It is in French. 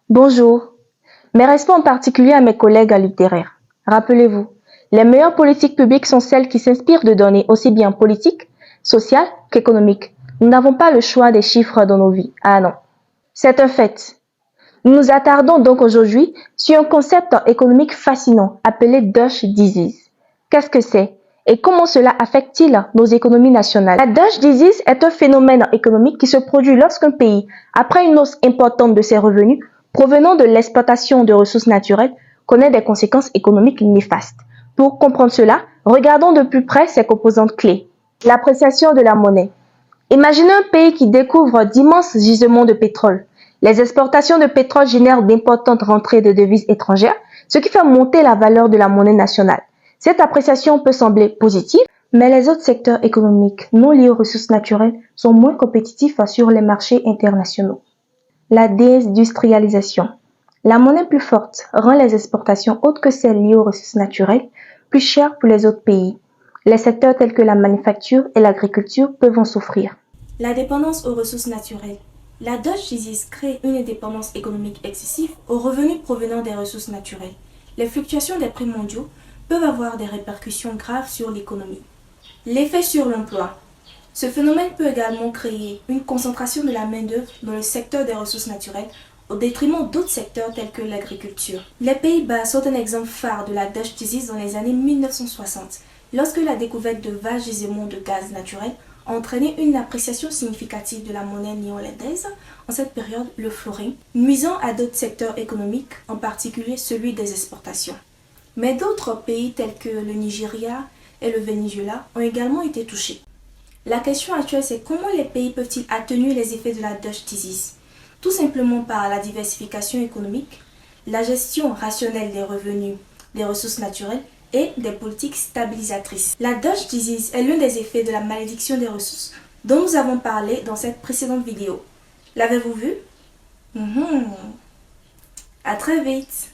Bonjour. Mes respects en particulier à mes collègues littéraires. Rappelez-vous, les meilleures politiques publiques sont celles qui s'inspirent de données aussi bien politiques, sociales qu'économiques. Nous n'avons pas le choix des chiffres dans nos vies. Ah non, c'est un fait. Nous nous attardons donc aujourd'hui sur un concept économique fascinant appelé Dutch Disease. Qu'est-ce que c'est et comment cela affecte-t-il nos économies nationales? La Dutch Disease est un phénomène économique qui se produit lorsqu'un pays, après une hausse importante de ses revenus provenant de l'exploitation de ressources naturelles, connaît des conséquences économiques néfastes. Pour comprendre cela, regardons de plus près ses composantes clés. L'appréciation de la monnaie. Imaginez un pays qui découvre d'immenses gisements de pétrole. Les exportations de pétrole génèrent d'importantes rentrées de devises étrangères, ce qui fait monter la valeur de la monnaie nationale. Cette appréciation peut sembler positive, mais les autres secteurs économiques non liés aux ressources naturelles sont moins compétitifs sur les marchés internationaux. La désindustrialisation. La monnaie plus forte rend les exportations autres que celles liées aux ressources naturelles plus chères pour les autres pays. Les secteurs tels que la manufacture et l'agriculture peuvent en souffrir. La dépendance aux ressources naturelles. La Dutch Disease crée une dépendance économique excessive aux revenus provenant des ressources naturelles. Les fluctuations des prix mondiaux peuvent avoir des répercussions graves sur l'économie. L'effet sur l'emploi. Ce phénomène peut également créer une concentration de la main-d'œuvre dans le secteur des ressources naturelles au détriment d'autres secteurs tels que l'agriculture. Les Pays-Bas sont un exemple phare de la Dutch Disease dans les années 1960, lorsque la découverte de vastes gisements de gaz naturel a entraîné une appréciation significative de la monnaie néerlandaise, en cette période le florin, nuisant à d'autres secteurs économiques, en particulier celui des exportations. Mais d'autres pays tels que le Nigeria et le Venezuela ont également été touchés. La question actuelle, c'est comment les pays peuvent-ils atténuer les effets de la Dutch Disease? Tout simplement par la diversification économique, la gestion rationnelle des revenus, des ressources naturelles et des politiques stabilisatrices. La Dutch Disease est l'un des effets de la malédiction des ressources dont nous avons parlé dans cette précédente vidéo. L'avez-vous vu? À très vite!